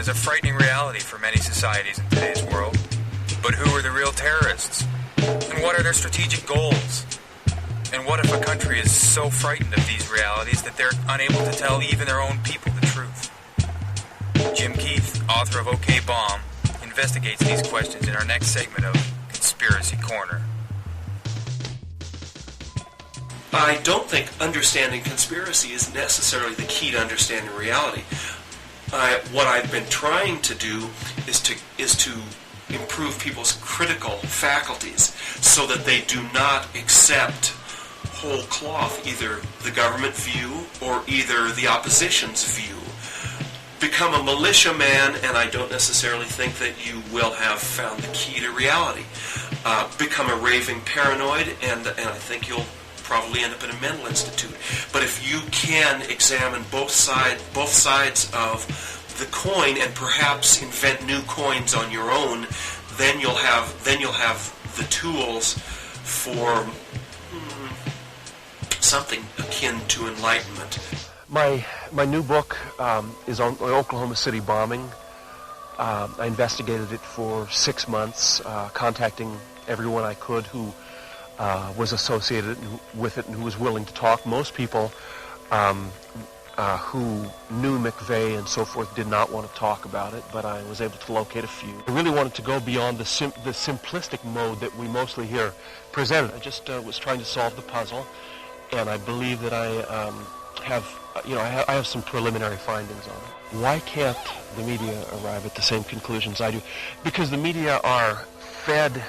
is a frightening reality for many societies in today's world. But who are the real terrorists? And what are their strategic goals? And what if a country is so frightened of these realities that they're unable to tell even their own people the truth? Jim Keith, author of OKBomb, investigates these questions in our next segment of Conspiracy Corner. I don't think understanding conspiracy is necessarily the key to understanding reality. What I've been trying to do is to improve people's critical faculties so that they do not accept whole cloth either the government view or either the opposition's view. Become a militiaman, and I don't necessarily think that you will have found the key to reality. Become a raving paranoid, and I think you'll probably end up in a mental institute. But if you can examine both sides of the coin and perhaps invent new coins on your own, then you'll have the tools for something akin to enlightenment. My new book is on the Oklahoma City bombing. I investigated it for 6 months, contacting everyone I could who was associated with it and who was willing to talk. Most people who knew McVeigh and so forth did not want to talk about it, but I was able to locate a few. I really wanted to go beyond the simplistic mode that we mostly hear presented. I just was trying to solve the puzzle, and I believe that I have some preliminary findings on it. Why can't the media arrive at the same conclusions I do? Because the media are fed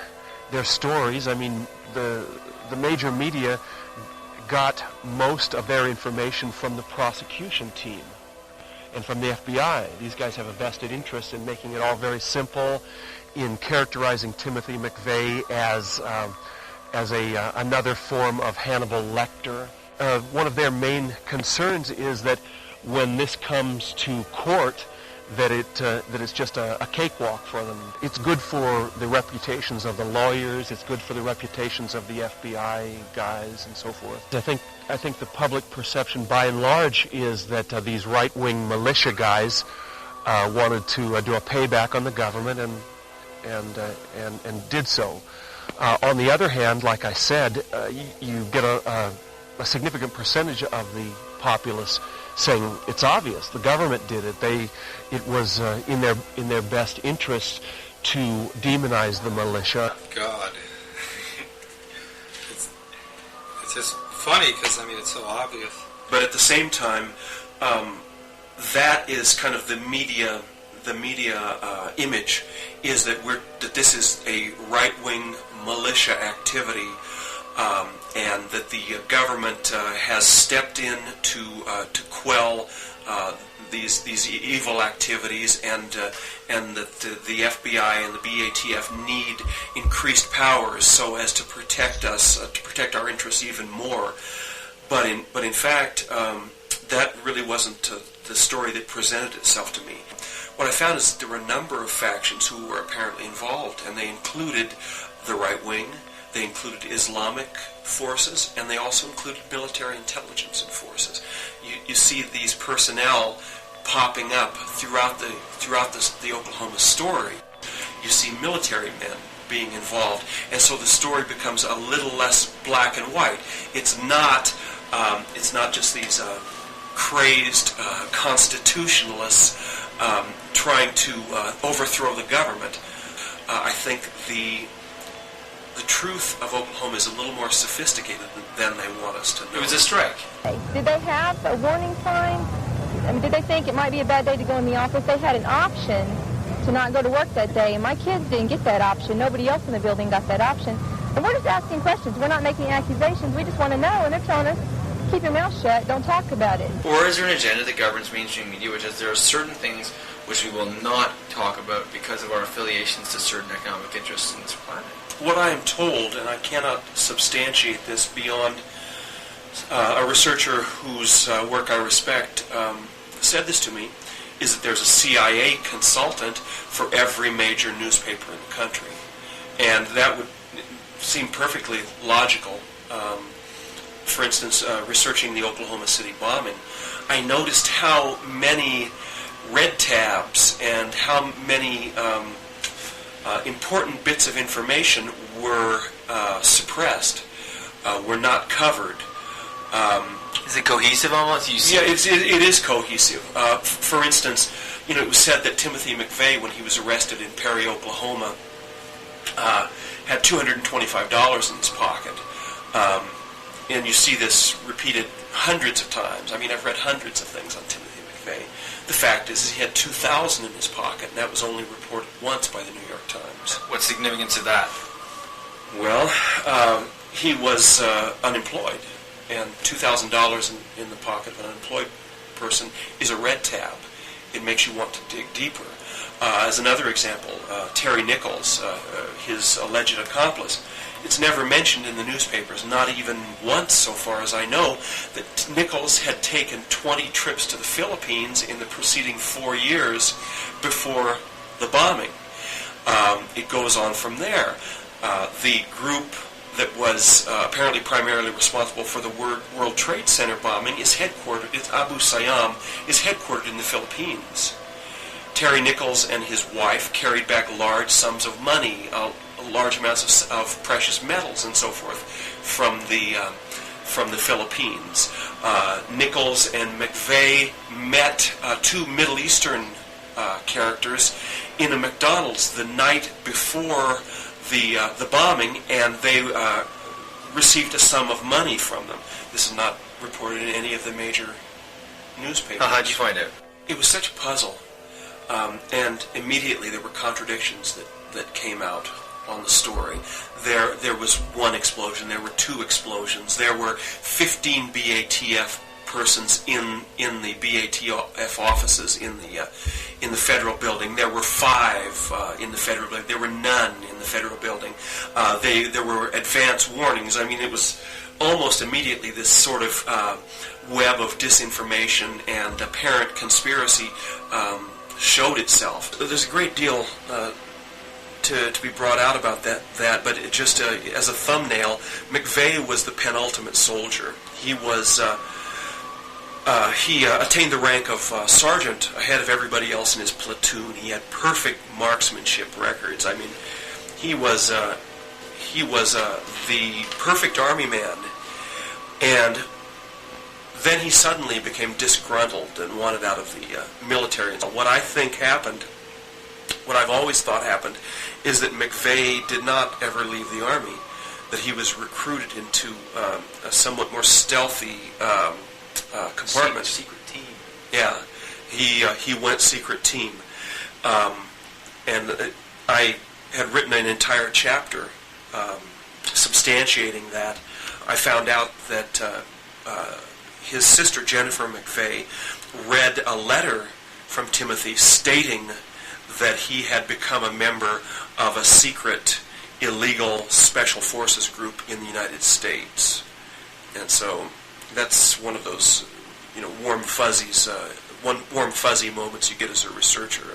their stories. I mean, the major media got most of their information from the prosecution team and from the FBI. These guys have a vested interest in making it all very simple, in characterizing Timothy McVeigh as another form of Hannibal Lecter. One of their main concerns is that when this comes to court, that it's just a cakewalk for them. It's good for the reputations of the lawyers. It's good for the reputations of the FBI guys and so forth. I think the public perception, by and large, is that these right-wing militia guys wanted to do a payback on the government and did so. On the other hand, like I said, you get a significant percentage of the populace saying it's obvious the government did it. It was in their best interest to demonize the militia. God, it's just funny because I mean it's so obvious. But at the same time, that is kind of the media image is that this is a right-wing militia activity. And that the government has stepped in to quell these evil activities, and that the FBI and the BATF need increased powers so as to protect us, to protect our interests even more. But in fact, that really wasn't the story that presented itself to me. What I found is that there were a number of factions who were apparently involved, and they included the right wing. They included Islamic forces, and they also included military intelligence forces. You see these personnel popping up throughout the Oklahoma story. You see military men being involved, and so the story becomes a little less black and white. It's not just these crazed constitutionalists trying to overthrow the government. I think the truth of Oklahoma is a little more sophisticated than they want us to know. It was a strike. Did they have a warning sign? I mean, did they think it might be a bad day to go in the office? They had an option to not go to work that day, and my kids didn't get that option. Nobody else in the building got that option. And we're just asking questions. We're not making accusations. We just want to know, and they're telling us, keep your mouth shut, don't talk about it. Or is there an agenda that governs mainstream media, which is there are certain things which we will not talk about because of our affiliations to certain economic interests in this planet? What I am told, and I cannot substantiate this beyond a researcher whose work I respect said this to me, is that there's a CIA consultant for every major newspaper in the country. And that would seem perfectly logical. For instance, researching the Oklahoma City bombing, I noticed how many red tabs and how many important bits of information were suppressed, were not covered. Is it cohesive almost? Yeah, it is cohesive. For instance, it was said that Timothy McVeigh, when he was arrested in Perry, Oklahoma, had $225 in his pocket. And you see this repeated hundreds of times. I mean, I've read hundreds of things on Timothy McVeigh. The fact is he had $2,000 in his pocket, and that was only reported once by the New York Times. What's the significance of that? Well, he was unemployed, and $2,000 in the pocket of an unemployed person is a red tab. It makes you want to dig deeper. As another example, Terry Nichols, his alleged accomplice, it's never mentioned in the newspapers, not even once so far as I know, that Nichols had taken 20 trips to the Philippines in the preceding 4 years before the bombing. It goes on from there. The group that was apparently primarily responsible for the World Trade Center bombing is headquartered, Abu Sayyaf, is headquartered in the Philippines. Terry Nichols and his wife carried back large sums of money, large amounts of precious metals and so forth from the Philippines. Nichols and McVeigh met two Middle Eastern characters in a McDonald's the night before the bombing, and they received a sum of money from them. This is not reported in any of the major newspapers. How'd you find out? It was such a puzzle, and immediately there were contradictions that came out on the story. There was one explosion. There were two explosions. There were 15 BATF persons in the BATF offices in the federal building. There were 5 in the federal building. There were none in the federal building. There were advance warnings. I mean, it was almost immediately this sort of web of disinformation and apparent conspiracy showed itself. There's a great deal to be brought out about that, but it just as a thumbnail, McVeigh was the penultimate soldier. He was he attained the rank of sergeant ahead of everybody else in his platoon. He had perfect marksmanship records. I mean, he was the perfect army man, and then he suddenly became disgruntled and wanted out of the military. What I think happened, what I've always thought happened, is that McVeigh did not ever leave the army, that he was recruited into a somewhat more stealthy compartment. Secret team. Yeah, he went secret team, and I had written an entire chapter substantiating that. I found out that his sister Jennifer McVeigh read a letter from Timothy stating that he had become a member of a secret illegal special forces group in the United States. And so that's one of those, warm fuzzy moments you get as a researcher.